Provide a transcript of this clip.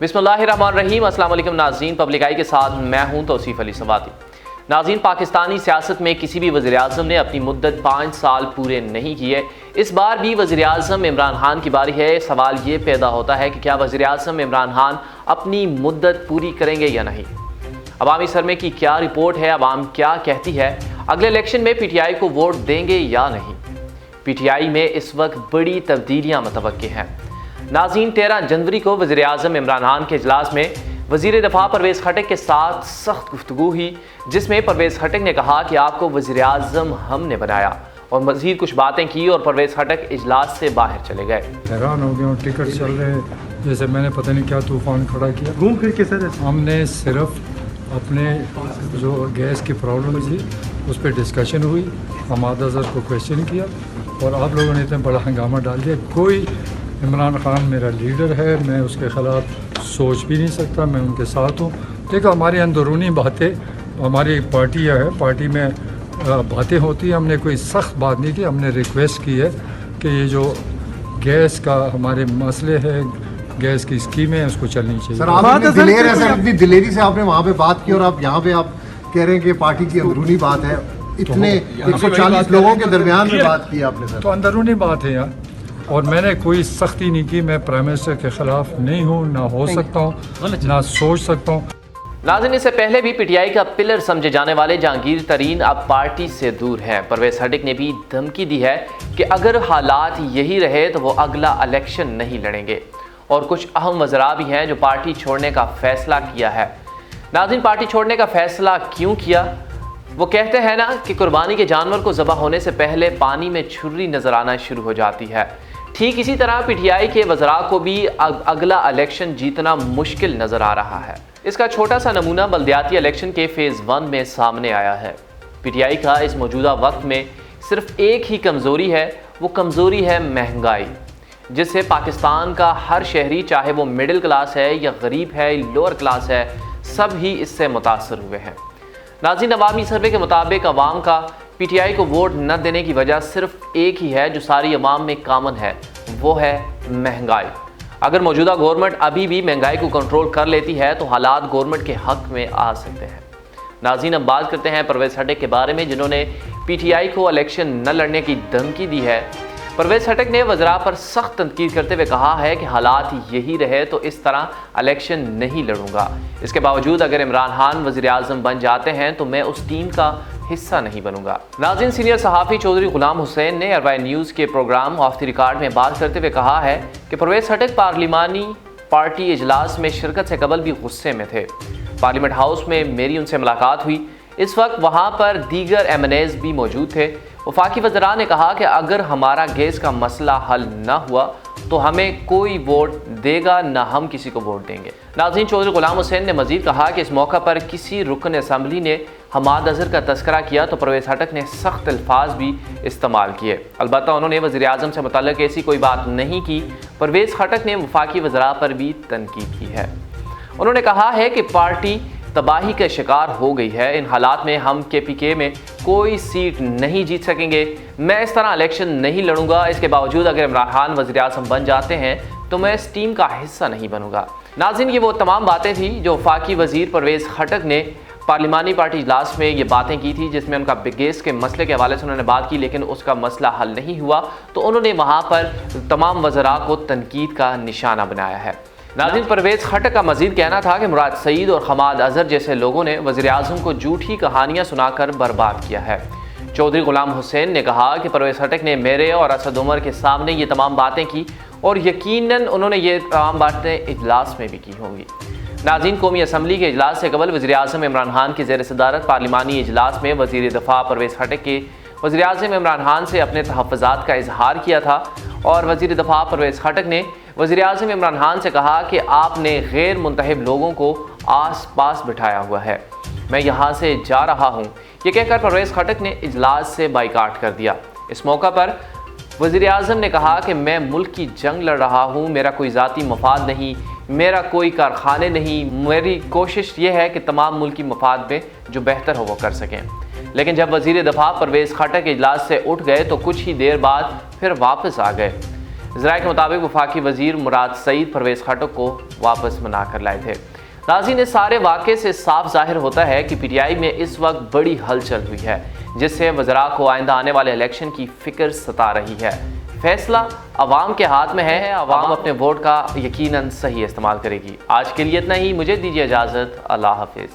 बिस्मिल्लाहिर्रहमानिर्रहीम। अस्सलाम वालेकुम नाज़रीन, पब्लिक आई के साथ मैं हूं तौसीफ अली सवाती। नाज़रीन, पाकिस्तानी सियासत में किसी भी वज़ीर-ए-आज़म ने अपनी मुद्दत 5 साल पूरे नहीं किए। इस बार भी वज़ीर-ए-आज़म इमरान खान की बारी है। सवाल ये पैदा होता है कि क्या वज़ीर-ए-आज़म इमरान खान अपनी मुद्दत पूरी करेंगे या नहीं। अवामी सरमे की क्या रिपोर्ट है, अवाम क्या कहती है, अगले इलेक्शन में PTI को वोट देंगे या नहीं। PTI में इस वक्त बड़ी तब्दीलियाँ मुतवक्के हैं। नाज़रीन, 13 जनवरी को वज़ीर-ए-आज़म इमरान खान के इजलास में वज़ीर दफ़ा परवेज़ खटक के साथ सख्त गुफ्तगू हुई, जिसमें परवेज़ खटक ने कहा कि आपको वज़ीर-ए-आज़म हमने बनाया, और मज़ीद कुछ बातें की और परवेज़ खटक इजलास से बाहर चले गए। हैरान हो गया, टिकट चल रहे हैं जैसे मैंने पता नहीं क्या तूफ़ान खड़ा किया। घूम फिर के सर हमने सिर्फ अपने जो गैस की प्रॉब्लम थी उस पर डिस्कशन हुई, हमाद अज़हर को क्वेश्चन किया और आप लोगों ने इतना बड़ा हंगामा डाल दिया। कोई इमरान खान मेरा लीडर है, मैं उसके ख़िलाफ़ सोच भी नहीं सकता, मैं उनके साथ हूँ। देखो, हमारी अंदरूनी बातें, हमारी पार्टी है, पार्टी में बातें होती हैं। हमने कोई सख्त बात नहीं की, हमने रिक्वेस्ट की है कि ये जो गैस का हमारे मसले हैं, गैस की स्कीमें हैं, उसको चलनी चाहिए। सर, आप दिलेर है सर, इतनी दिलेरी से आपने वहाँ पे बात की और आप यहाँ पे आप कह रहे हैं कि पार्टी की अंदरूनी बात है। इतने 140 लोगों के दरमियान में बात की आपने सर। तो अंदरूनी बात है यार, और मैंने कोई सख्ती नहीं की। मैं प्राइम मिनिस्टर के खिलाफ नहीं हूँ, ना हो सकता हूँ, ना सोच सकता हूँ। नाज़रीन, इससे पहले भी PTI का पिलर समझे जाने वाले जहांगीर तरीन अब पार्टी से दूर हैं। परवेज़ खटक ने भी धमकी दी है कि अगर हालात यही रहे तो वो अगला इलेक्शन नहीं लड़ेंगे, और कुछ अहम वज़रा भी हैं जो पार्टी छोड़ने का फैसला किया है। नाज़रीन, पार्टी छोड़ने का फैसला क्यों किया? वो कहते हैं ना कि कुर्बानी के जानवर को ज़बह होने से पहले पानी में छुर्री नज़र आना शुरू हो जाती है। ठीक इसी तरह PTI के वज़रा को भी अगला इलेक्शन जीतना मुश्किल नज़र आ रहा है। इसका छोटा सा नमूना बल्दियाती इलेक्शन के फ़ेज़ 1 में सामने आया है। PTI का इस मौजूदा वक्त में सिर्फ एक ही कमज़ोरी है, वो कमज़ोरी है महंगाई, जिससे पाकिस्तान का हर शहरी, चाहे वो मिडिल क्लास है या गरीब है, लोअर क्लास है, सब ही इससे मुतासर हुए हैं। नाज़रीन, अवामी सर्वे के मुताबिक अवाम का PTI को वोट न देने की वजह सिर्फ एक ही है जो सारी अवाम में कॉमन है, वो है महंगाई। अगर मौजूदा गवर्नमेंट अभी भी महंगाई को कंट्रोल कर लेती है तो हालात गवर्नमेंट के हक में आ सकते हैं। नाज़रीन, अब बात करते हैं परवेज़ खटक के बारे में, जिन्होंने PTI को इलेक्शन न लड़ने की धमकी दी है। परवेज़ खटक ने वज़रा पर सख्त तनकीद करते हुए कहा है कि हालात यही रहे तो इस तरह इलेक्शन नहीं लड़ूंगा। इसके बावजूद अगर इमरान खान वज़ीर-ए-आज़म बन जाते हैं तो मैं उस टीम का हिस्सा नहीं बनूंगा। नाज़रीन, सीनियर सहाफ़ी चौधरी गुलाम हुसैन ने अरवाई न्यूज़ के प्रोग्राम ऑफ द रिकॉर्ड में बात करते हुए कहा है कि परवेज़ खटक पार्लिमानी पार्टी इजलास में शिरकत से कबल भी गुस्से में थे। पार्लियामेंट हाउस में मेरी उनसे मुलाकात हुई, इस वक्त वहाँ पर दीगर MNAs भी मौजूद थे। वफाकी वज़रा ने कहा कि अगर हमारा गैस का मसला हल न हुआ तो हमें कोई वोट देगा न हम किसी को वोट देंगे। नाज़रीन, चौधरी गुलाम हुसैन ने मज़ीद कहा कि इस मौका पर किसी रुकन असम्बली ने हमाद अज़हर का तस्करा किया तो परवेज़ खटक ने सख्त अल्फाज भी इस्तेमाल किए। अलबत्ता उन्होंने वज़ीर-ए-आज़म से मुतल्लिक़ ऐसी कोई बात नहीं की। परवेज़ खटक ने वफाकी वज़रा पर भी तनकीद की है। उन्होंने कहा है कि पार्टी तबाही का शिकार हो गई है। इन हालात में हम KPK में कोई सीट नहीं जीत सकेंगे। मैं इस तरह इलेक्शन नहीं लड़ूंगा। इसके बावजूद अगर इमरान खान वज़ीर-ए-आज़म बन जाते हैं तो मैं इस टीम का हिस्सा नहीं बनूंगा। नाज़रीन, ये वो तमाम बातें थी जो वफाकी वज़ीर परवेज़ खटक ने पार्लिमानी पार्टी इजलास में ये बातें की थी, जिसमें उनका गैस के मसले के हवाले से उन्होंने बात की, लेकिन उसका मसला हल नहीं हुआ तो उन्होंने वहाँ पर तमाम वज़रा को तनकीद का निशाना बनाया है। नाज़रीन, परवेज़ खटक का मज़ीद कहना था कि मुराद सईद और हमाद अज़हर जैसे लोगों ने वज़ीर-ए-आज़म को झूठी कहानियाँ सुनाकर बर्बाद किया है। चौधरी गुलाम हुसैन ने कहा कि परवेज़ खटक ने मेरे और असद उमर के सामने ये तमाम बातें की और यकीनन उन्होंने ये तमाम बातें इजलास में भी की होंगी। नाज़रीन, कौमी असम्बली के इजलास से कबल वज़ीर-ए-आज़म इमरान खान की ज़ेर सदारत पार्लिमानी इजलास में वज़ीर दफ़ा परवेज़ खटक के वज़ीर-ए-आज़म इमरान खान से अपने तहफ़्फ़ुज़ात का इजहार किया था, और वज़ीर दफ़ा परवेज़ खटक ने वज़ीर-ए-आज़म इमरान खान से कहा कि आपने गैर मुंतखब लोगों को आस पास बिठाया हुआ है, मैं यहाँ से जा रहा हूँ। ये कहकर परवेज़ खटक ने इजलास से बाइकाट कर दिया। इस मौका पर वज़ीर-ए-आज़म ने कहा कि मैं मुल्क की जंग लड़ रहा हूँ, मेरा कोई ज़ाती मफाद नहीं, मेरा कोई कारखाने नहीं, मेरी कोशिश ये है कि तमाम मुल्की मफाद में जो बेहतर हो वो कर सकें। लेकिन जब वज़ीर दफ़ा परवेज़ खटक इजलास से उठ गए तो कुछ ही देर बाद फिर वापस आ गए। ज़राए के मुताबिक वफाकी वजीर मुराद सईद परवेज़ खटक को वापस मना कर लाए थे। नाज़रीन, इस सारे वाक़े से साफ ज़ाहिर होता है कि PTI में इस वक्त बड़ी हलचल हुई है, जिससे वज़रा को आइंदा आने वाले इलेक्शन की फ़िक्र सता रही है। फैसला अवाम के हाथ में है, अवाम अपने वोट का यकीनन सही इस्तेमाल करेगी। आज के लिए इतना ही, मुझे दीजिए इजाज़त। अल्लाह हाफिज़।